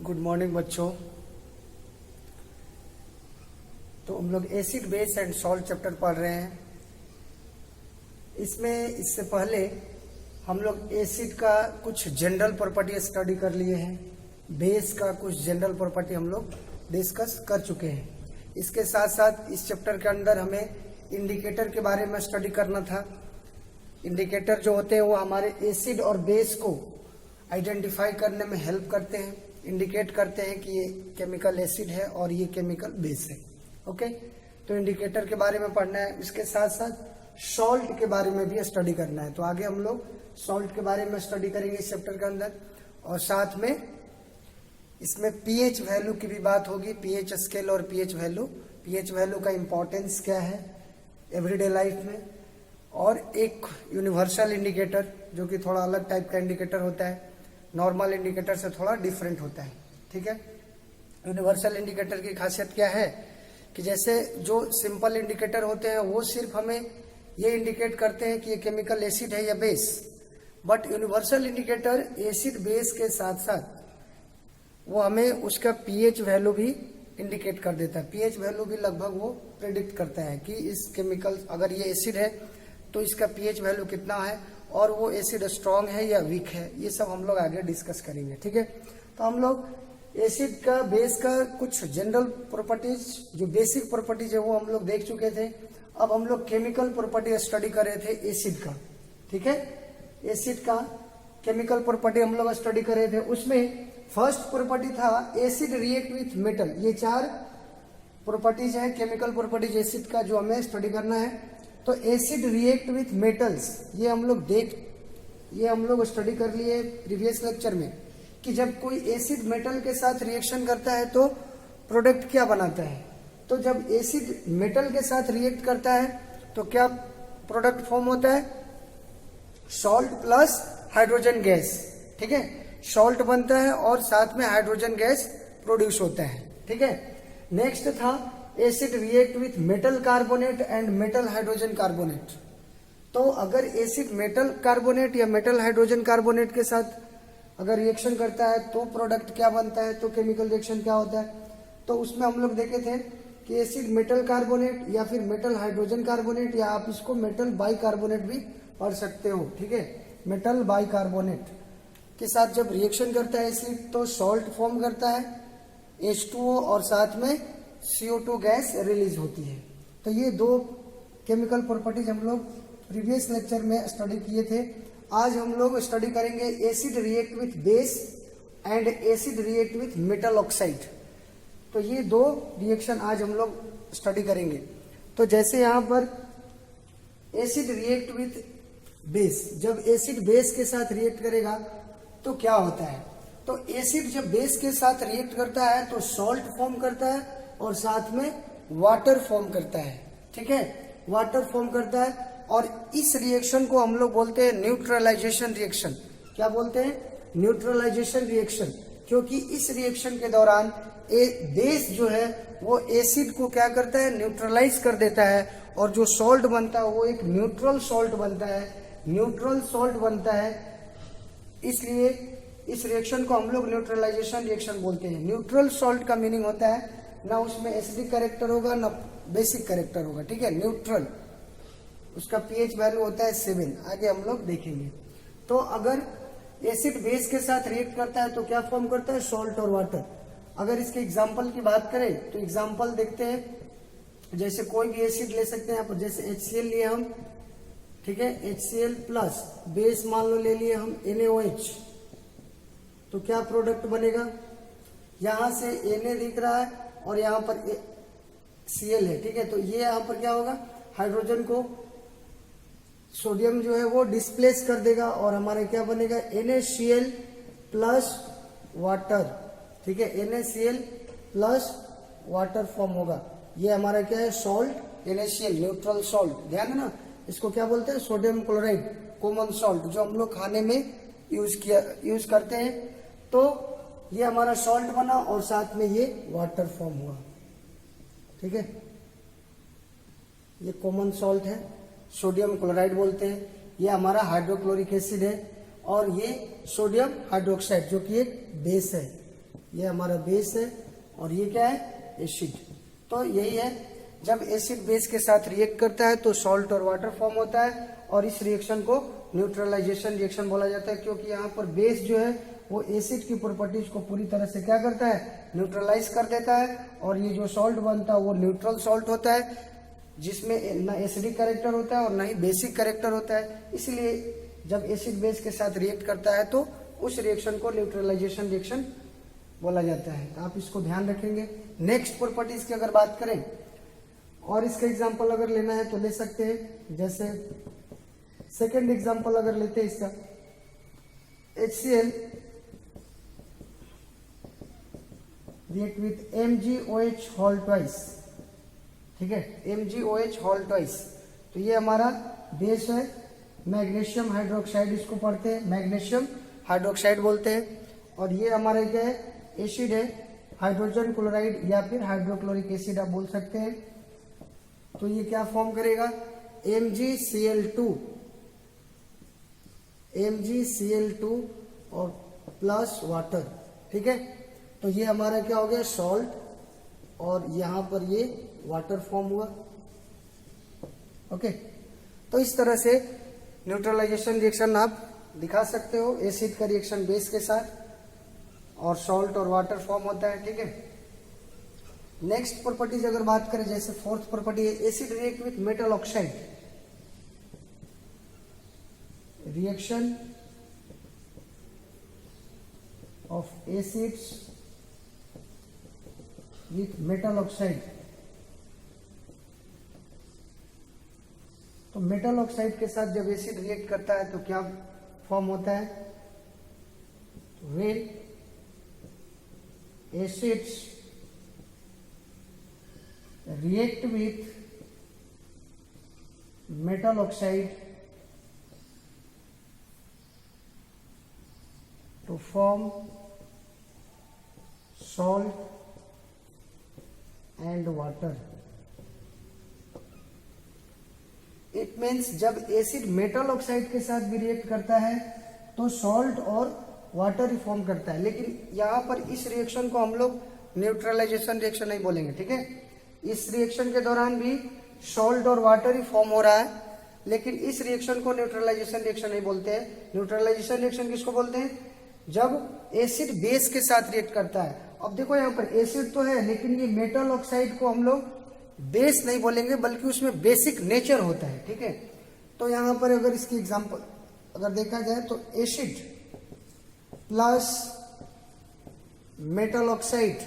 Good morning बच्चों। तो हम लोग acid base and salt chapter पढ़ रहे हैं। इससे पहले हम लोग एसिड का कुछ जनरल प्रॉपर्टी स्टडी कर लिए हैं, बेस का कुछ जनरल प्रॉपर्टी हम लोग डिस्कस कर चुके हैं। इसके साथ साथ इस चैप्टर के अंदर हमें इंडिकेटर के बारे में स्टडी करना था। इंडिकेटर जो होते हैं वो हमारे एसिड और बेस को आइडेंटिफाई करने में हेल्प करते हैं, इंडिकेट करते हैं कि ये केमिकल एसिड है और ये केमिकल बेस है। ओके, तो इंडिकेटर के बारे में पढ़ना है। इसके साथ साथ सॉल्ट के बारे में भी स्टडी करना है। तो आगे हम लोग सॉल्ट के बारे में स्टडी करेंगे इस चैप्टर के अंदर, और साथ में इसमें पीएच वैल्यू की भी बात होगी। पीएच स्केल और पीएच वैल्यू का इंपॉर्टेंस क्या है एवरीडे लाइफ में, और एक यूनिवर्सल इंडिकेटर जो कि थोड़ा अलग टाइप का इंडिकेटर होता है, नॉर्मल इंडिकेटर से थोड़ा डिफरेंट होता है। ठीक है, यूनिवर्सल इंडिकेटर की खासियत क्या है कि जैसे जो सिंपल इंडिकेटर होते हैं वो सिर्फ हमें ये इंडिकेट करते हैं कि ये केमिकल एसिड है या base, but universal indicator acid base के साथ साथ वो हमें उसका पीएच वैल्यू भी इंडिकेट कर देता है। पीएच वैल्यू भी लगभग वो प्रेडिक्ट करता है कि इस केमिकल, अगर ये एसिड है तो इसका पीएच वैल्यू कितना है और वो एसिड स्ट्रॉन्ग है या वीक है। ये सब हम लोग आगे डिस्कस करेंगे। ठीक है, तो हम लोग एसिड का, बेस का कुछ जनरल प्रॉपर्टीज, जो बेसिक प्रॉपर्टीज है वो हम लोग देख चुके थे। अब हम लोग केमिकल प्रॉपर्टी स्टडी कर रहे थे एसिड का। ठीक है, एसिड का केमिकल प्रॉपर्टी हम लोग स्टडी कर रहे थे। उसमें फर्स्ट प्रॉपर्टी था एसिड रिएक्ट विथ मेटल। ये 4 प्रॉपर्टीज है केमिकल प्रॉपर्टीज एसिड का जो हमें स्टडी करना है। तो एसिड रिएक्ट विथ मेटल्स, ये हम लोग स्टडी कर लिए प्रीवियस लेक्चर में कि जब कोई एसिड मेटल के साथ रिएक्शन करता है तो प्रोडक्ट क्या बनाता है। तो जब एसिड मेटल के साथ रिएक्ट करता है तो क्या प्रोडक्ट फॉर्म होता है, सॉल्ट प्लस हाइड्रोजन गैस। ठीक है, सॉल्ट बनता है और साथ में हाइड्रोजन गैस प्रोड्यूस होता है। ठीक है, नेक्स्ट था acid react with metal carbonate and metal hydrogen carbonate. तो अगर एसिड मेटल कार्बोनेट या मेटल हाइड्रोजन कार्बोनेट के साथ अगर रिएक्शन करता है तो प्रोडक्ट क्या बनता है, तो केमिकल रिएक्शन क्या होता है। तो उसमें हम लोग देखे थे कि एसिड मेटल कार्बोनेट या फिर मेटल हाइड्रोजन कार्बोनेट, या आप इसको मेटल बाई कार्बोनेट भी पढ़ सकते हो। ठीक है, मेटल बाई कार्बोनेट के साथ जब रिएक्शन करता है एसिड तो सॉल्ट फॉर्म करता है H2O और साथ में CO2 गैस रिलीज होती है। तो ये 2 केमिकल प्रॉपर्टीज हम लोग प्रीवियस लेक्चर में स्टडी किए थे। आज हम लोग स्टडी करेंगे acid react with base and acid react with metal oxide. तो ये 2 रिएक्शन आज हम लोग स्टडी करेंगे। तो जैसे यहाँ पर एसिड रिएक्ट विथ बेस, जब एसिड बेस के साथ रिएक्ट करेगा तो क्या होता है। तो एसिड जब बेस के साथ रिएक्ट करता है तो सॉल्ट फॉर्म करता है और साथ में वाटर फॉर्म करता है। ठीक है, वाटर फॉर्म करता है और इस रिएक्शन को हम लोग बोलते हैं न्यूट्रलाइजेशन रिएक्शन। क्या बोलते हैं, न्यूट्रलाइजेशन रिएक्शन, क्योंकि इस रिएक्शन के दौरान बेस जो है वो एसिड को क्या करता है, न्यूट्रलाइज कर देता है, और जो सॉल्ट बनता है वो एक न्यूट्रल सॉल्ट बनता है, न्यूट्रल सॉल्ट बनता है। इसलिए इस रिएक्शन को हम लोग न्यूट्रलाइजेशन रिएक्शन बोलते हैं। न्यूट्रल सॉल्ट का मीनिंग होता है ना उसमें एसिडिक कैरेक्टर होगा ना बेसिक कैरेक्टर होगा। ठीक है, न्यूट्रल, उसका पीएच वैल्यू होता है 7। आगे हम लोग देखेंगे। तो अगर एसिड बेस के साथ रिएक्ट करता है तो क्या फॉर्म करता है, सॉल्ट और वाटर। अगर इसके एग्जांपल की बात करें तो एग्जांपल देखते हैं। जैसे कोई भी एसिड ले सकते हैं, आप जैसे HCl लिए हम। ठीक है, HCl प्लस बेस मान लो ले लिए हम NaOH, तो क्या प्रोडक्ट बनेगा, यहां से Na दिख रहा है और यहाँ पर Cl है। ठीक है, तो ये यहाँ पर क्या होगा, हाइड्रोजन को सोडियम जो है वो डिस्प्लेस कर देगा और हमारे क्या बनेगा, NaCl प्लस वाटर। ठीक है, NaCl प्लस वाटर फॉर्म होगा। ये हमारा क्या है, सॉल्ट NaCl, न्यूट्रल सॉल्ट। ध्यान है ना, इसको क्या बोलते हैं, सोडियम क्लोराइड, कॉमन सॉल्ट, जो हम लोग खाने में यूज करते हैं। तो ये हमारा सॉल्ट बना और साथ में ये वाटर फॉर्म हुआ। ठीक है, ये कॉमन सॉल्ट है, सोडियम क्लोराइड बोलते हैं। ये हमारा हाइड्रोक्लोरिक एसिड है और ये सोडियम हाइड्रोक्साइड जो कि एक बेस है। ये हमारा बेस है और ये क्या है, एसिड। तो यही है, जब एसिड बेस के साथ रिएक्ट करता है तो सॉल्ट और वाटर फॉर्म होता है, और इस रिएक्शन को न्यूट्रलाइजेशन रिएक्शन बोला जाता है, क्योंकि यहाँ पर बेस जो है वो एसिड की प्रॉपर्टीज को पूरी तरह से क्या करता है, न्यूट्रलाइज कर देता है, और ये जो सॉल्ट बनता है वो न्यूट्रल सॉल्ट होता है, जिसमें ना एसिडिक कैरेक्टर होता है और ना ही बेसिक कैरेक्टर होता है। इसलिए जब एसिड बेस के साथ रिएक्ट करता है तो उस रिएक्शन को न्यूट्रलाइजेशन रिएक्शन बोला जाता है। तो आप इसको ध्यान रखेंगे। नेक्स्ट प्रॉपर्टीज की अगर बात करें और इसका एग्जांपल अगर लेना है तो ले सकते हैं। जैसे सेकंड एग्जांपल अगर लेते हैं इसका, HCl react with MgOH whole twice, ठीक है, MgOH होल ट्वाइस। तो ये हमारा बेस है, मैग्नीशियम हाइड्रोक्साइड इसको पढ़ते हैं, मैग्नीशियम हाइड्रोक्साइड बोलते हैं। और ये हमारा क्या है, एसिड है, हाइड्रोजन क्लोराइड या फिर हाइड्रोक्लोरिक एसिड आप बोल सकते हैं। तो ये क्या फॉर्म करेगा, MgCl2 और प्लस वाटर, ठीक है। तो ये हमारा क्या हो गया, सॉल्ट, और यहां पर ये वाटर फॉर्म हुआ। ओके, तो इस तरह से न्यूट्रलाइजेशन रिएक्शन आप दिखा सकते हो, एसिड का रिएक्शन बेस के साथ और सॉल्ट और वाटर फॉर्म होता है, ठीक है। नेक्स्ट प्रॉपर्टीज अगर बात करें, जैसे फोर्थ प्रॉपर्टी है acid react with metal oxide, reaction of acids with metal oxide. तो मेटल ऑक्साइड के साथ जब एसिड रिएक्ट करता है तो क्या फॉर्म होता है, when acids react with metal oxide to form salt and water. It means जब एसिड मेटल ऑक्साइड के साथ भी रिएक्ट करता है तो सॉल्ट और वाटर ही फॉर्म करता है, लेकिन यहाँ पर इस रिएक्शन को हम लोग न्यूट्रलाइजेशन रिएक्शन नहीं बोलेंगे, ठीक है। इस रिएक्शन के दौरान भी सॉल्ट और वाटर ही फॉर्म हो रहा है, लेकिन इस रिएक्शन को न्यूट्रलाइजेशन रिएक्शन नहीं बोलते हैं। न्यूट्रलाइजेशन रिएक्शन किसको बोलते हैं, जब एसिड बेस के साथ रिएक्ट करता है। अब देखो यहाँ पर एसिड तो है, लेकिन ये मेटल ऑक्साइड को हम लोग बेस नहीं बोलेंगे, बल्कि उसमें बेसिक नेचर होता है, ठीक है। तो यहाँ पर अगर इसकी एग्जांपल अगर देखा जाए तो एसिड प्लस मेटल ऑक्साइड,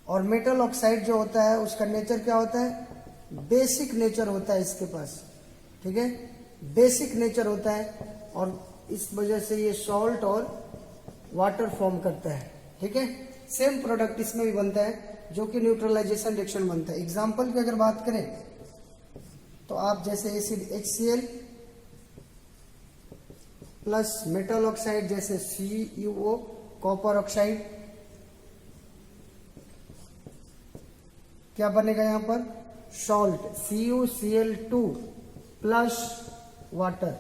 और मेटल ऑक्साइड जो होता है उसका नेचर क्या होता है, बेसिक नेचर होता है इसके पास, ठीक है, बेसिक नेचर होता है, और इस वजह से ये सॉल्ट और वाटर फॉर्म करता है, ठीक है। सेम प्रोडक्ट इसमें भी बनता है जो कि न्यूट्रलाइजेशन रिएक्शन बनता है। एग्जांपल की अगर बात करें तो आप जैसे acid HCl plus metal oxide जैसे CuO कॉपर ऑक्साइड, क्या बनेगा यहाँ पर, सॉल्ट CuCl2 प्लस वाटर,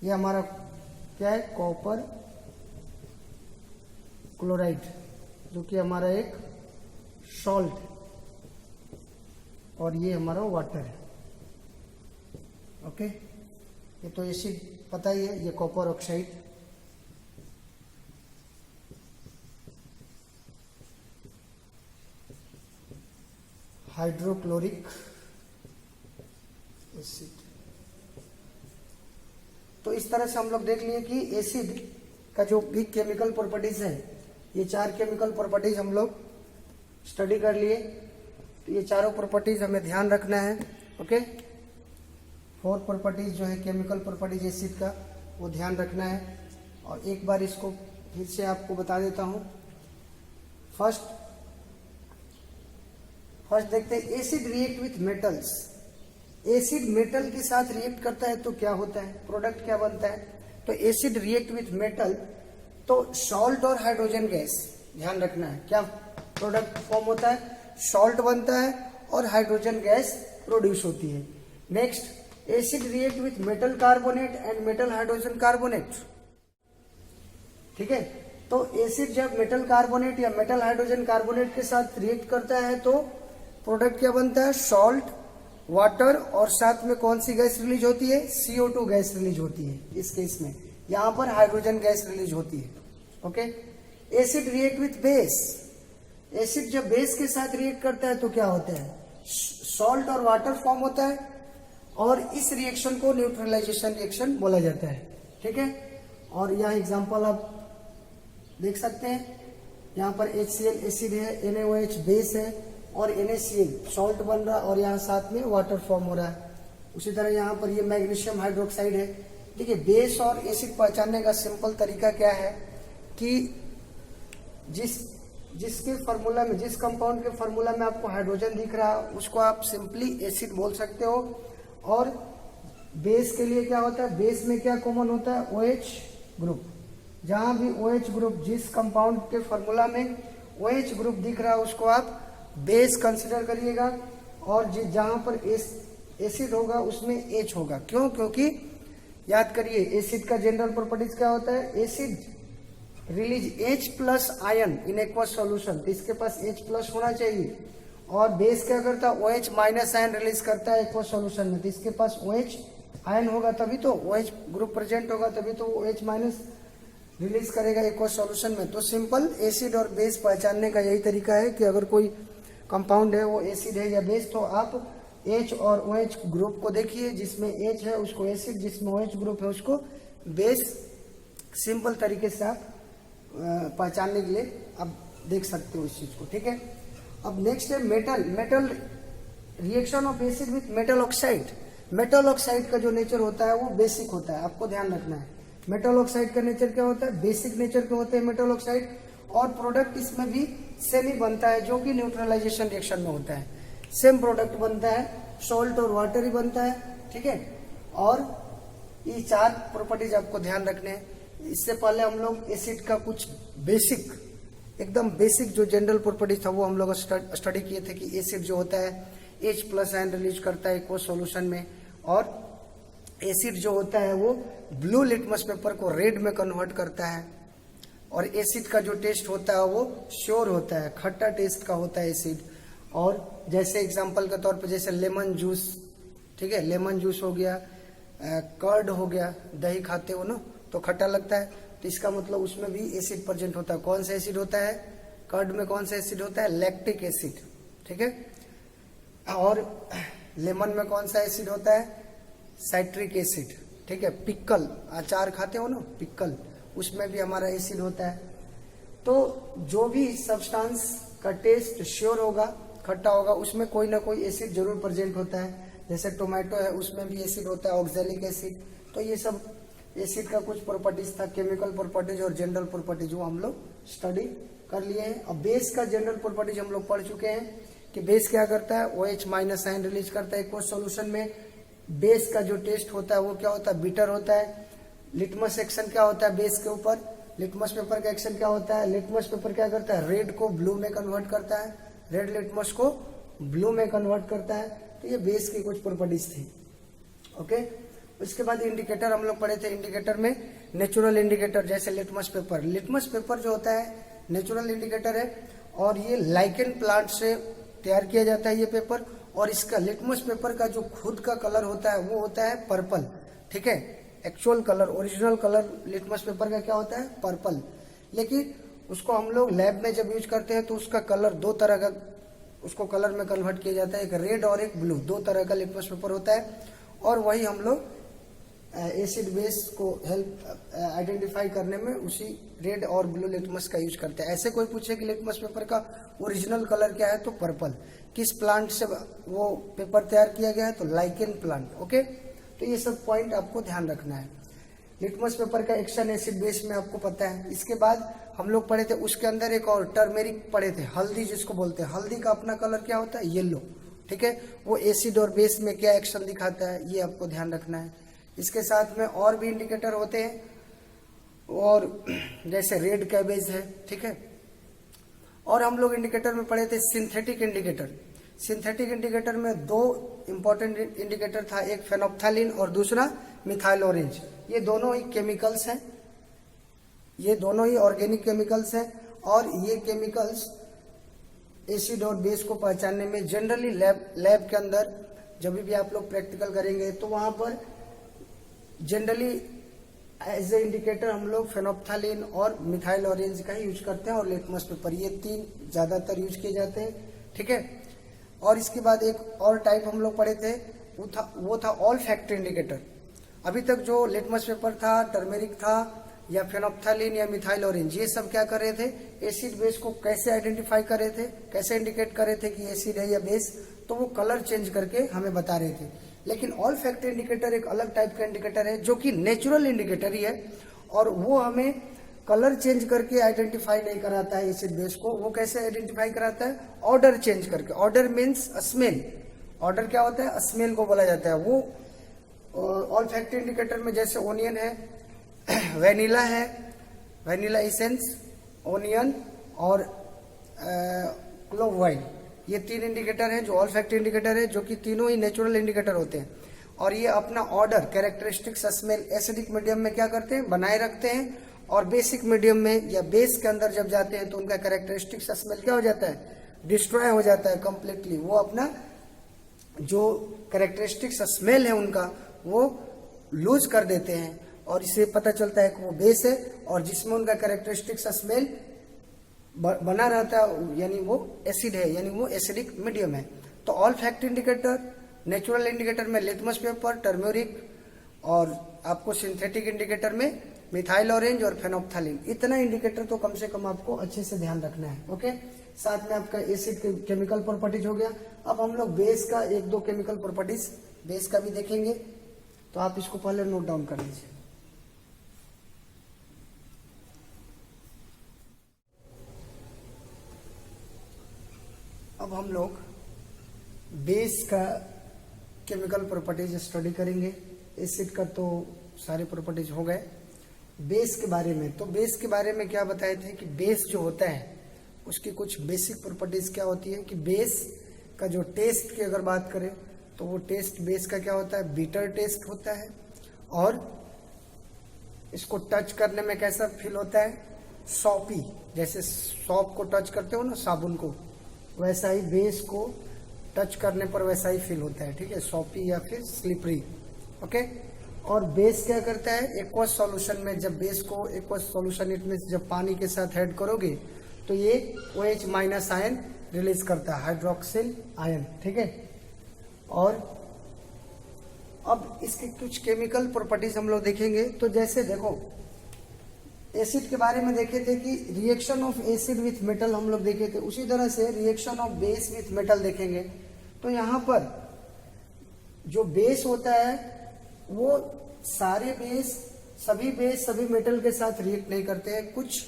ये हमारा क्या है, कॉपर क्लोराइड, जो कि हमारा एक सॉल्ट, और ये हमारा वाटर है। ओके, ये तो एसिड पता ही है, ये कॉपर ऑक्साइड, हाइड्रोक्लोरिक एसिड। तो इस तरह से हम लोग देख लिए कि एसिड का जो भी केमिकल प्रॉपर्टीज है, ये 4 केमिकल प्रॉपर्टीज हम लोग स्टडी कर लिए। तो ये चारों प्रॉपर्टीज हमें ध्यान रखना है। ओके, 4 प्रॉपर्टीज जो है केमिकल प्रॉपर्टीज एसिड का, वो ध्यान रखना है। और एक बार इसको फिर से आपको बता देता हूँ। फर्स्ट देखते हैं, acid react with metals. Acid metal के साथ रिएक्ट करता है तो क्या होता है, प्रोडक्ट क्या बनता है। तो एसिड रिएक्ट विथ मेटल, तो सॉल्ट और हाइड्रोजन गैस, ध्यान रखना है, क्या प्रोडक्ट फॉर्म होता है, सॉल्ट बनता है और हाइड्रोजन गैस प्रोड्यूस होती है। Next, acid react with metal carbonate and metal hydrogen carbonate, ठीक है। तो एसिड जब मेटल कार्बोनेट या मेटल हाइड्रोजन कार्बोनेट के साथ रिएक्ट करता है तो प्रोडक्ट क्या बनता है, सॉल्ट, वाटर, और साथ में कौन सी गैस रिलीज होती है, CO2 गैस रिलीज होती है। इस केस में यहाँ पर हाइड्रोजन गैस रिलीज होती है। Okay, acid react with base, acid जब बेस के साथ रिएक्ट करता है तो क्या होता है, सॉल्ट और वाटर फॉर्म होता है, और इस रिएक्शन को न्यूट्रलाइजेशन रिएक्शन बोला जाता है। ठीक है, और यहाँ एग्जांपल आप देख सकते हैं, यहाँ पर HCl एसिड है, NaOH बेस है, और NaCl सॉल्ट बन रहा है, और यहाँ साथ में वाटर फॉर्म हो रहा है। उसी तरह यहाँ पर ये मैग्नीशियम हाइड्रोक्साइड है। देखिए, बेस और एसिड पहचानने का सिंपल तरीका क्या है कि जिसके फार्मूला में, जिस कंपाउंड के फार्मूला में आपको हाइड्रोजन दिख रहा है उसको आप सिंपली एसिड बोल सकते हो। और बेस के लिए क्या होता है, बेस में क्या कॉमन होता है, OH ग्रुप। जहां भी OH ग्रुप, जिस कंपाउंड के फार्मूला में OH ग्रुप दिख रहा है उसको आप बेस कंसिडर करिएगा, और जहां पर एसिड होगा उसमें H होगा। क्यों, क्योंकि याद करिए एसिड का जनरल प्रॉपर्टीज क्या होता है, acid release H plus ion in aqueous solution, तो इसके पास H प्लस होना चाहिए। और बेस क्या करता है, OH माइनस आयन रिलीज करता है एक्वस सॉल्यूशन में, तो इसके पास OH आयन होगा, तभी तो OH ग्रुप प्रेजेंट होगा, तभी तो OH माइनस रिलीज करेगा एक्वस सॉल्यूशन में। तो सिंपल एसिड और बेस पहचानने का यही तरीका है कि अगर कोई कंपाउंड है वो एसिड है या बेस, तो आप H और OH ग्रुप को देखिए, जिसमें H है उसको एसिड, जिसमें OH ग्रुप है उसको बेस। सिंपल तरीके से आप पहचानने के लिए आप देख सकते हो इस चीज को। ठीक है, अब नेक्स्ट है metal reaction of acid with metal oxide. Metal oxide का जो नेचर होता है वो बेसिक होता है, आपको ध्यान रखना है। मेटल ऑक्साइड का नेचर क्या होता है, बेसिक नेचर के होते हैं मेटल ऑक्साइड, और प्रोडक्ट इसमें भी सेम ही बनता है, जो कि न्यूट्रलाइजेशन रिएक्शन में होता है। सेम प्रोडक्ट बनता है, सॉल्ट और वाटर ही बनता है। ठीक है, और ये 4 प्रॉपर्टीज आपको ध्यान रखने हैं। इससे पहले हम लोग एसिड का कुछ बेसिक, एकदम बेसिक जो जनरल प्रॉपर्टीज था वो हम लोग स्टडी किए थे कि एसिड जो होता है H प्लस आयन रिलीज करता है एक्वस सॉल्यूशन में, और एसिड जो होता है वो ब्लू लिटमस पेपर को रेड में कन्वर्ट करता है, और एसिड का जो टेस्ट होता है वो श्योर होता है, खट्टा टेस्ट का होता है एसिड। और जैसे एग्जांपल के तौर पे जैसे लेमन जूस, ठीक है, लेमन जूस हो गया, कर्ड हो गया, दही खाते हो ना तो खट्टा लगता है, तो इसका मतलब उसमें भी एसिड प्रेजेंट होता है। कौन सा एसिड होता है, कर्ड में कौन सा एसिड होता है, लैक्टिक एसिड। ठीक है, और लेमन में कौन सा एसिड होता है, साइट्रिक एसिड। ठीक है, पिक्कल, अचार खाते हो ना, पिक्कल, उसमें भी हमारा एसिड होता है। तो जो भी सब्सटेंस का टेस्ट श्योर होगा, खट्टा होगा, उसमें कोई ना कोई एसिड जरूर प्रेजेंट होता है। जैसे टोमेटो है उसमें भी एसिड होता है, ऑक्सैलिक एसिड। तो ये सब एसिड का कुछ प्रॉपर्टीज था, केमिकल प्रॉपर्टीज और जनरल प्रॉपर्टीज, वो हम लोग स्टडी कर लिए हैं। अब बेस का जनरल प्रॉपर्टीज हम लोग पढ़ चुके हैं कि बेस क्या करता है, OH माइनस आयन रिलीज करता है एक्वस सॉल्यूशन में। बेस का जो टेस्ट होता है वो क्या होता है, बिटर होता है। लिटमस एक्शन क्या होता है बेस के ऊपर, लिटमस पेपर का एक्शन क्या होता है, लिटमस पेपर क्या करता है, रेड को ब्लू में कन्वर्ट करता है, रेड लिटमस को ब्लू में कन्वर्ट करता है। तो ये बेस की कुछ प्रॉपर्टीज थी। ओके, उसके बाद इंडिकेटर हम लोग पढ़े थे। इंडिकेटर में नेचुरल इंडिकेटर, जैसे लिटमस पेपर। लिटमस पेपर जो होता है नेचुरल इंडिकेटर है, और ये लाइकेन प्लांट से तैयार किया जाता है ये पेपर। और इसका लिटमस पेपर का जो खुद का कलर होता है वो होता है पर्पल। ठीक है, actual colour, original colour litmus paper का क्या होता है, पर्पल। लेकिन उसको हम लोग लैब में जब यूज करते हैं तो उसका कलर 2 तरह का, उसको कलर में कन्वर्ट किया जाता है, एक रेड और एक ब्लू, 2 तरह का लिटमस पेपर होता है। और वही हम लोग एसिड बेस को हेल्प आइडेंटिफाई करने में उसी रेड और ब्लू लिटमस का यूज करते हैं। ऐसे कोई पूछे कि लिटमस पेपर का ओरिजिनल कलर क्या है, तो पर्पल। किस प्लांट से वो पेपर तैयार किया गया है, तो लाइकेन प्लांट। ओके, तो ये सब पॉइंट आपको ध्यान रखना है। लिटमस पेपर का एक्शन एसिड बेस में आपको पता है। इसके बाद हम लोग पढ़े थे, उसके अंदर एक और टर्मेरिक पढ़े थे, हल्दी जिसको बोलते हैं। हल्दी का अपना कलर क्या होता है, येलो। ठीक है, वो एसिड और बेस में क्या एक्शन दिखाता है, ये आपको ध्यान रखना है। इसके साथ में और भी इंडिकेटर होते हैं, और जैसे रेड कैबेज है। ठीक है, और हम लोग इंडिकेटर में पढ़े थे सिंथेटिक इंडिकेटर। सिंथेटिक इंडिकेटर में 2 इंपॉर्टेंट इंडिकेटर था, एक फेनोप्थैलिन और दूसरा मिथाइल ऑरेंज। ये दोनों ही केमिकल्स हैं, ये दोनों ही ऑर्गेनिक केमिकल्स हैं और ये केमिकल्स एसिड और बेस को पहचानने में जनरली लैब के अंदर जब भी आप लोग प्रैक्टिकल करेंगे तो वहां पर जनरली एज ए इंडिकेटर हम लोग फेनोप्थालीन और मिथाइल ऑरेंज का ही यूज करते हैं और लिटमस पेपर, ये तीन ज्यादातर यूज किए जाते हैं, ठीक है। और इसके बाद एक और टाइप हम लोग पढ़े थे, वो था ऑल फैक्टर इंडिकेटर। अभी तक जो लिटमस पेपर था, टर्मेरिक था या फेनोप्थालीन या मिथाइल ऑरेंज, ये सब क्या कर रहे थे, एसिड बेस को कैसे आइडेंटिफाई कर रहे थे, कैसे इंडिकेट कर रहे थे कि एसिड है या बेस, तो वो कलर चेंज करके हमें बता रहे थे। लेकिन ऑल फैक्टर इंडिकेटर एक अलग टाइप का इंडिकेटर है जो कि नेचुरल इंडिकेटर ही है और वो हमें कलर चेंज करके आइडेंटिफाई नहीं कराता है एसिड बेस को। वो कैसे आइडेंटिफाई कराता है, ऑर्डर चेंज करके। ऑर्डर मीन्स स्मेल, ऑर्डर क्या होता है, स्मेल को बोला जाता है। वो ऑल फैक्टर इंडिकेटर में जैसे ओनियन है, वेनिला है, वेनिला इसेंस, ओनियन और क्लोव वाइन, ये तीन इंडिकेटर हैं जो ऑल फैक्टर इंडिकेटर है, जो कि तीनों ही नेचुरल इंडिकेटर होते हैं। और ये अपना order, characteristics, smell acidic medium में क्या करते हैं, बनाए रखते हैं और बेसिक मीडियम में या बेस के अंदर जब जाते हैं तो उनका कैरेक्टरिस्टिक्स स्मेल क्या हो जाता है, डिस्ट्रॉय हो जाता है कंप्लीटली। वो अपना जो कैरेक्टरिस्टिक्स स्मेल है उनका वो लूज कर देते हैं और इससे पता चलता है कि वो बेस है और जिसमें उनका कैरेक्टरिस्टिक्स स्मेल बना रहता है यानी वो एसिड है, यानी वो एसिडिक मीडियम है। तो all fact indicator, natural indicator में लिटमस पेपर, टर्मेरिक और आपको सिंथेटिक इंडिकेटर में मिथाइल ऑरेंज और फेनोप्थालीन, इतना इंडिकेटर तो कम से कम आपको अच्छे से ध्यान रखना है। ओके, साथ में आपका एसिड के केमिकल प्रॉपर्टीज हो गया। अब हम लोग बेस का एक दो केमिकल प्रॉपर्टीज बेस का भी देखेंगे, तो आप इसको पहले नोट डाउन कर लीजिए। अब हम लोग बेस का केमिकल प्रॉपर्टीज स्टडी करेंगे। एसिड का तो सारे प्रॉपर्टीज हो गए। बेस के बारे में, तो बेस के बारे में क्या बताए थे कि बेस जो होता है उसकी कुछ बेसिक प्रॉपर्टीज क्या होती है कि बेस का जो टेस्ट की अगर बात करें तो वो टेस्ट बेस का क्या होता है, बीटर टेस्ट होता है और इसको टच करने में कैसा फील होता है, सॉपी, जैसे सॉप को टच करते हो ना साबुन को, वैसा ही बेस को टच करने पर वैसा ही फील होता है, ठीक है, सॉपी या फिर स्लिपरी। ओके, और बेस क्या करता है, एक्वस सॉल्यूशन में जब बेस को एक्वस सॉल्यूशन इट मींस जब पानी के साथ ऐड करोगे तो ये OH माइनस आयन रिलीज करता है, हाइड्रोक्सिल आयन, ठीक है। और अब इसके कुछ केमिकल प्रॉपर्टीज हम लोग देखेंगे। तो जैसे देखो एसिड के बारे में देखे थे कि reaction of acid with metal हम लोग देखे थे, उसी तरह से reaction of base with metal देखेंगे। तो यहाँ पर जो बेस होता है वो सारे बेस, सभी मेटल के साथ रिएक्ट नहीं करते हैं। कुछ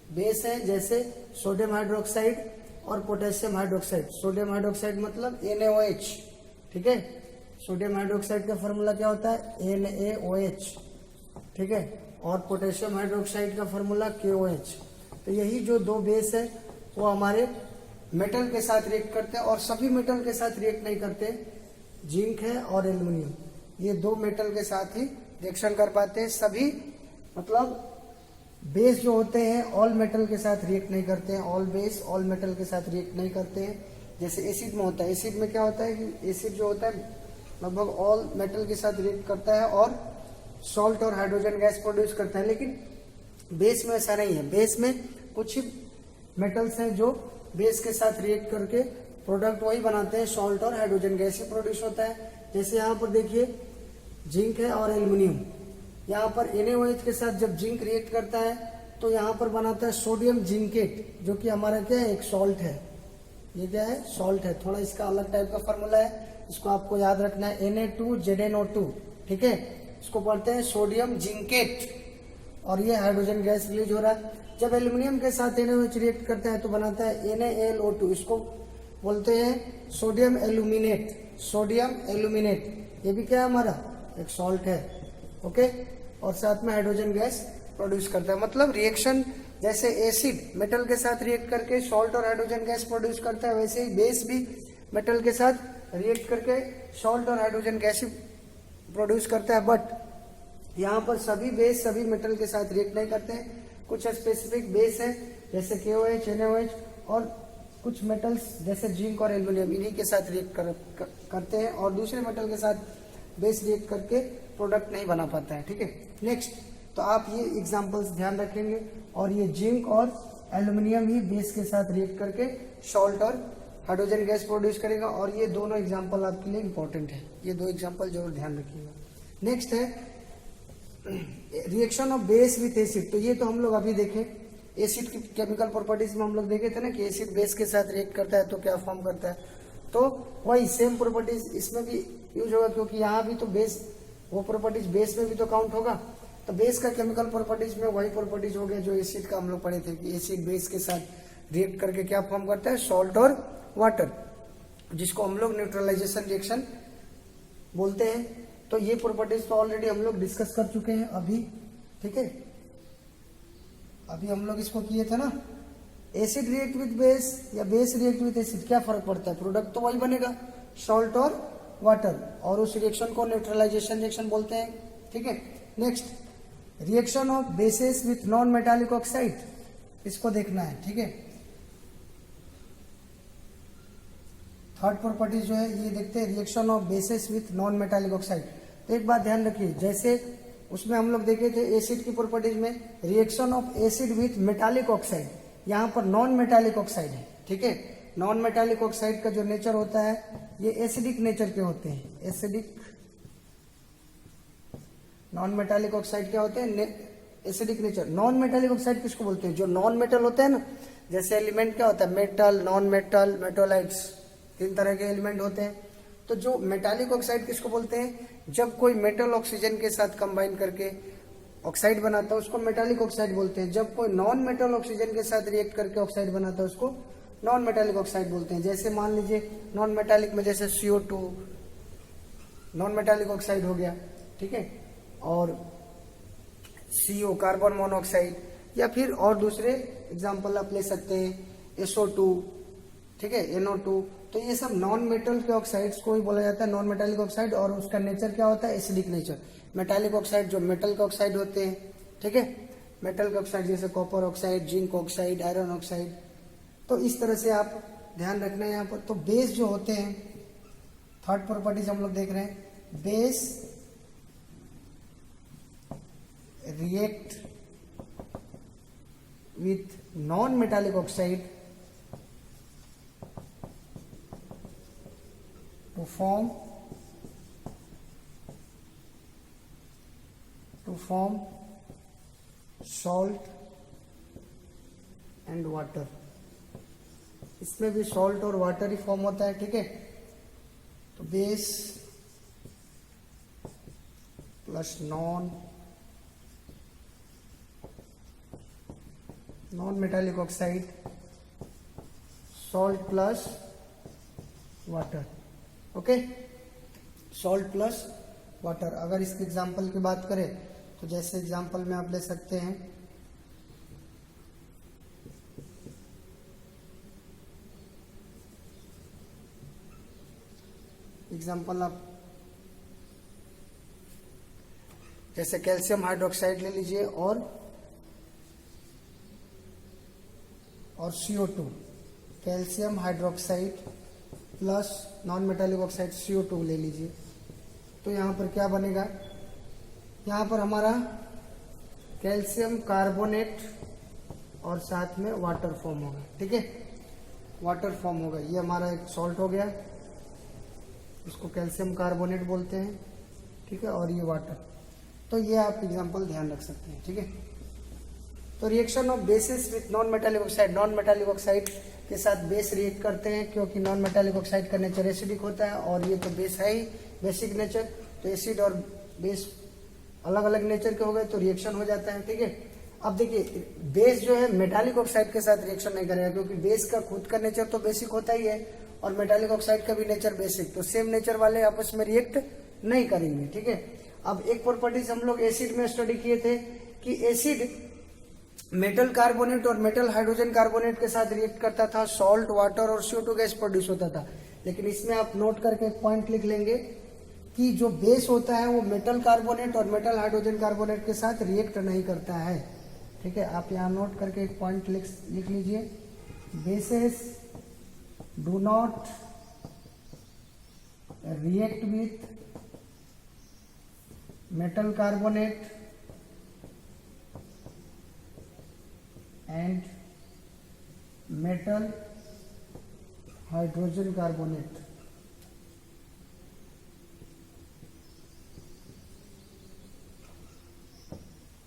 बेस है जैसे सोडियम हाइड्रोक्साइड और पोटेशियम हाइड्रोक्साइड। सोडियम हाइड्रोक्साइड मतलब NaOH, ठीक है। सोडियम हाइड्रोक्साइड का फॉर्मूला क्या होता है, NaOH, ठीक है। और पोटेशियम हाइड्रोक्साइड का फॉर्मूला KOH। तो यही जो दो बेस है वो हमारे मेटल के साथ रिएक्ट करते हैं और सभी मेटल के साथ रिएक्ट नहीं करते। जिंक है और एल्युमिनियम, ये दो मेटल के साथ ही रिएक्शन कर पाते हैं। सभी मतलब बेस जो होते हैं ऑल मेटल के साथ रिएक्ट नहीं करते हैं, ऑल बेस ऑल मेटल के साथ रिएक्ट नहीं करते हैं। जैसे एसिड में होता है, एसिड में क्या होता है कि एसिड जो होता है लगभग ऑल मेटल के साथ रिएक्ट करता है और सॉल्ट और हाइड्रोजन गैस प्रोड्यूस करता है। लेकिन बेस में ऐसा नहीं है, बेस में कुछ ही मेटल्स हैं जो बेस के साथ रिएक्ट करके प्रोडक्ट वही बनाते हैं, सॉल्ट और हाइड्रोजन गैस ही प्रोड्यूस होता है। जैसे यहाँ पर देखिए जिंक है और एल्युमिनियम, यहाँ पर NaOH के साथ जब जिंक रिएक्ट करता है तो यहाँ पर बनाता है सोडियम जिंकेट, जो कि हमारा क्या है, एक सॉल्ट है। ये क्या है, सॉल्ट है। थोड़ा इसका अलग टाइप का फॉर्मूला है, इसको आपको याद रखना है, Na2ZnO2, ठीक है। इसको पढ़ते हैं सोडियम जिंकेट और ये हाइड्रोजन गैस रिलीज हो रहा है। जब एल्युमिनियम के साथ NaOH रिएक्ट करता है तो बनाता है NaLO2, इसको बोलते हैं सोडियम एल्यूमिनेट। सोडियम एल्यूमिनेट ये भी क्या है, हमारा एक सॉल्ट है, ओके। और साथ में हाइड्रोजन गैस प्रोड्यूस करता है। मतलब रिएक्शन जैसे एसिड मेटल के साथ रिएक्ट करके सॉल्ट और हाइड्रोजन गैस प्रोड्यूस करता है, वैसे ही बेस भी मेटल के साथ रिएक्ट करके सॉल्ट और हाइड्रोजन गैस प्रोड्यूस करता है। बट यहाँ पर सभी बेस सभी मेटल के साथ रिएक्ट नहीं करते हैं। कुछ स्पेसिफिक बेस है जैसे KOH, NaOH, और कुछ मेटल्स जैसे जिंक और एल्यूमिनियम इन्हीं के साथ रिएक्ट करते हैं और दूसरे मेटल के साथ बेस रिएक्ट करके प्रोडक्ट नहीं बना पाता है। ठीक है, नेक्स्ट, तो आप ये एग्जांपल्स ध्यान रखेंगे और ये जिंक और एल्यूमिनियम ही बेस के साथ रिएक्ट करके सॉल्ट और हाइड्रोजन गैस प्रोड्यूस करेगा और ये दोनों एग्जांपल आपके लिए इंपॉर्टेंट है, ये दो एग्जांपल जरूर ध्यान रखिएगा। नेक्स्ट है reaction of base with acid. तो ये तो हम लोग अभी देखे, एसिड की केमिकल प्रॉपर्टीज में हम लोग देखे थे ना कि एसिड बेस के साथ रिएक्ट करता है तो क्या फॉर्म करता है, तो वही सेम प्रॉपर्टीज इसमें भी यूज होगा क्योंकि यहाँ भी तो बेस, वो प्रॉपर्टीज बेस में भी तो काउंट होगा। तो बेस का केमिकल प्रॉपर्टीज में वही प्रॉपर्टीज हो गया जो एसिड का हम लोग पढ़े थे कि एसिड बेस के साथ रिएक्ट करके क्या फॉर्म करता है, सॉल्ट और वाटर, जिसको हम लोग न्यूट्रलाइजेशन रिएक्शन बोलते हैं। तो ये प्रॉपर्टीज तो ऑलरेडी हम लोग डिस्कस कर चुके हैं अभी। ठीक है, अभी हम लोग इसको किए थे ना, एसिड रिएक्ट विद बेस या बेस रिएक्ट विद एसिड, क्या फर्क पड़ता है, प्रोडक्ट तो वही बनेगा, सॉल्ट और वाटर, और उस रिएक्शन को न्यूट्रलाइजेशन रिएक्शन बोलते हैं। ठीक है, next, reaction of bases with non metallic oxide, इसको देखना है। ठीक है, थर्ड प्रॉपर्टी जो है ये देखते हैं, reaction of bases with non metallic oxide. तो एक बात ध्यान रखिए, जैसे उसमें हम लोग देखे थे एसिड की प्रॉपर्टीज में reaction of acid with metallic oxide, यहाँ पर नॉन मेटालिक ऑक्साइड है। ठीक है, नॉन मेटालिक ऑक्साइड का जो नेचर होता है ये एसिडिक नेचर के होते हैं, एसिडिक, नॉन मेटालिक ऑक्साइड क्या होते हैं, acidic nature. Non metallic oxide किसको बोलते हैं, जो नॉन मेटल होते हैं ना, जैसे एलिमेंट क्या होता है, मेटल, नॉन मेटल, मेटोलाइट्स, तीन तरह के एलिमेंट होते हैं। तो जो मेटालिक ऑक्साइड किसको बोलते हैं, जब कोई मेटल ऑक्सीजन के साथ कंबाइन करके ऑक्साइड बनाता है उसको मेटालिक ऑक्साइड बोलते हैं। जब कोई नॉन मेटल ऑक्सीजन के साथ रिएक्ट करके ऑक्साइड बनाता है उसको नॉन मेटालिक ऑक्साइड बोलते हैं। जैसे मान लीजिए नॉन मेटालिक में जैसे CO2 नॉन मेटालिक ऑक्साइड हो गया। ठीक है, और CO कार्बन मोनोऑक्साइड, या फिर और दूसरे एग्जाम्पल आप ले सकते हैं SO2, ठीक है, NO2। तो ये सब नॉन मेटल के ऑक्साइड्स को ही बोला जाता है नॉन मेटालिक ऑक्साइड, और उसका नेचर क्या होता है, एसिडिक नेचर। मेटालिक ऑक्साइड जो मेटल के ऑक्साइड होते हैं, ठीक है, मेटल के ऑक्साइड जैसे copper oxide, zinc oxide, iron oxide. तो इस तरह से आप ध्यान रखना है यहाँ पर। तो बेस जो होते हैं, थर्ड प्रॉपर्टीज हम लोग देख रहे हैं, base react with non metallic oxide to form salt and water। इसमें भी सॉल्ट और वाटर ही फॉर्म होता है। ठीक है, तो base plus non metallic oxide, salt plus water. Okay, salt plus water. अगर इसके एग्जाम्पल की बात करें तो जैसे एग्जाम्पल में आप ले सकते हैं, एग्जाम्पल आप जैसे कैल्शियम हाइड्रोक्साइड ले लीजिए और CO2, calcium hydroxide plus non metallic oxide CO2 ले लीजिए। तो यहाँ पर क्या बनेगा, यहाँ पर हमारा कैल्शियम कार्बोनेट और साथ में वाटर फॉर्म होगा। ठीक है, वाटर फॉर्म होगा, ये हमारा एक सॉल्ट हो गया, इसको कैल्शियम कार्बोनेट बोलते हैं। ठीक है, और ये वाटर। तो ये आप एग्जांपल ध्यान रख सकते हैं। ठीक है, तो reaction of basis with non metallic oxide, non metallic oxide के साथ बेस रिएक्ट करते हैं क्योंकि नॉन मेटालिक ऑक्साइड का नेचर एसिडिक होता है और ये तो बेस है ही, बेसिक नेचर। तो एसिड और बेस अलग अलग नेचर के हो गए तो रिएक्शन हो जाता है। ठीक है, अब देखिए बेस जो है मेटालिक ऑक्साइड के साथ रिएक्शन नहीं करेगा क्योंकि बेस का खुद का नेचर तो बेसिक होता ही है और मेटालिक ऑक्साइड का भी नेचर बेसिक, तो सेम नेचर वाले आपस में रिएक्ट नहीं करेंगे। ठीक है, अब एक प्रॉपर्टीज हम लोग एसिड में स्टडी किए थे कि एसिड मेटल कार्बोनेट और मेटल हाइड्रोजन कार्बोनेट के साथ रिएक्ट करता था, सॉल्ट, वाटर और CO2 गैस प्रोड्यूस होता था। लेकिन इसमें आप नोट करके एक पॉइंट लिख लेंगे कि जो बेस होता है वो मेटल कार्बोनेट और मेटल हाइड्रोजन कार्बोनेट के साथ रिएक्ट नहीं करता है। ठीक है, आप यहाँ नोट करके एक पॉइंट लिख लीजिए, bases do not react with metal carbonate and metal hydrogen carbonate.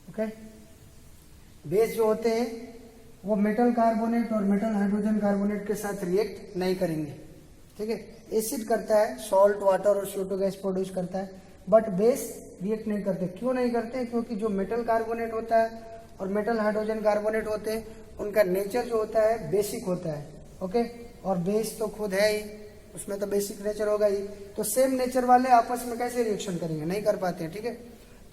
Okay, base जो होते हैं वो मेटल कार्बोनेट और मेटल हाइड्रोजन कार्बोनेट के साथ रिएक्ट नहीं करेंगे। ठीक है, एसिड करता है, सॉल्ट वाटर और CO2 गैस प्रोड्यूस करता है, बट बेस रिएक्ट नहीं करते। क्यों नहीं करते? क्योंकि जो मेटल कार्बोनेट होता है और मेटल हाइड्रोजन कार्बोनेट होते हैं, उनका नेचर जो होता है बेसिक होता है। ओके, और बेस तो खुद है ही, उसमें तो बेसिक नेचर होगा ही, तो सेम नेचर वाले आपस में कैसे रिएक्शन करेंगे? नहीं कर पाते हैं। ठीक है,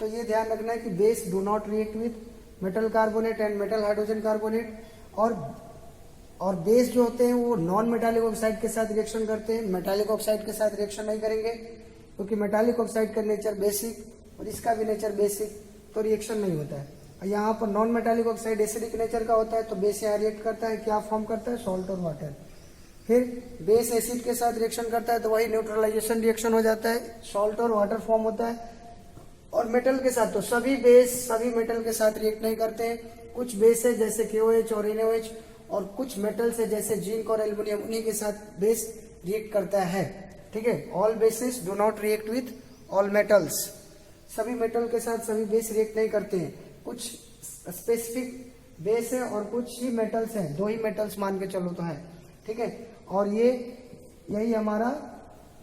तो ये ध्यान रखना है कि base do not react with metal carbonate and metal hydrogen carbonate. और बेस जो होते हैं वो नॉन मेटालिक ऑक्साइड के साथ रिएक्शन करते हैं, मेटालिक ऑक्साइड के साथ रिएक्शन नहीं करेंगे, क्योंकि मेटालिक ऑक्साइड का नेचर बेसिक और इसका भी नेचर बेसिक, तो रिएक्शन नहीं होता है। यहाँ पर non metallic oxide acidic nature का होता है, तो बेस यहाँ रिएक्ट करता है, क्या फॉर्म करता है? सॉल्ट और वाटर। फिर बेस एसिड के साथ रिएक्शन करता है, तो वही न्यूट्रलाइजेशन रिएक्शन हो जाता है, सॉल्ट और वाटर फॉर्म होता है। और मेटल के साथ तो सभी बेस सभी मेटल के साथ रिएक्ट नहीं करते हैं। कुछ बेस है जैसे KOH और NaOH, और कुछ मेटल्स है जैसे जिंक और एल्युमिनियम, उन्हीं के साथ बेस रिएक्ट करता है। ठीक है, all basis do not react with all metals. सभी मेटल के साथ सभी बेस रिएक्ट नहीं करते हैं, कुछ स्पेसिफिक बेस है और कुछ ही मेटल्स हैं, 2 ही मेटल्स मान के चलो तो है। ठीक है, और यही हमारा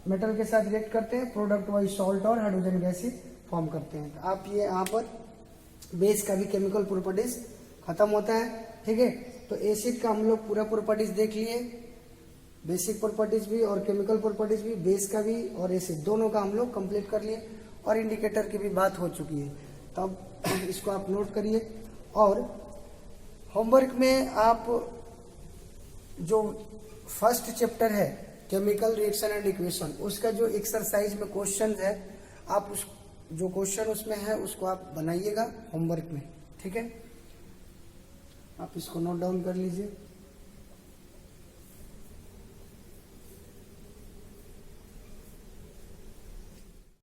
मेटल के साथ रिएक्ट करते हैं, प्रोडक्ट वाइज सॉल्ट और हाइड्रोजन गैस फॉर्म करते हैं। तो आप ये यहाँ पर बेस का भी केमिकल प्रॉपर्टीज खत्म होता है। ठीक है, तो एसिड का हम लोग पूरा प्रॉपर्टीज देख लिए, बेसिक प्रॉपर्टीज भी और केमिकल प्रॉपर्टीज भी, बेस का भी और एसिड दोनों का हम लोग कंप्लीट कर लिए, और इंडिकेटर की भी बात हो चुकी है। तो अब इसको आप नोट करिए, और होमवर्क में आप जो फर्स्ट चैप्टर है केमिकल रिएक्शन एंड इक्वेशन, उसका जो एक्सरसाइज में क्वेश्चन है, आप उस जो क्वेश्चन उसमें है उसको आप बनाइएगा होमवर्क में। ठीक है, आप इसको नोट डाउन कर लीजिए।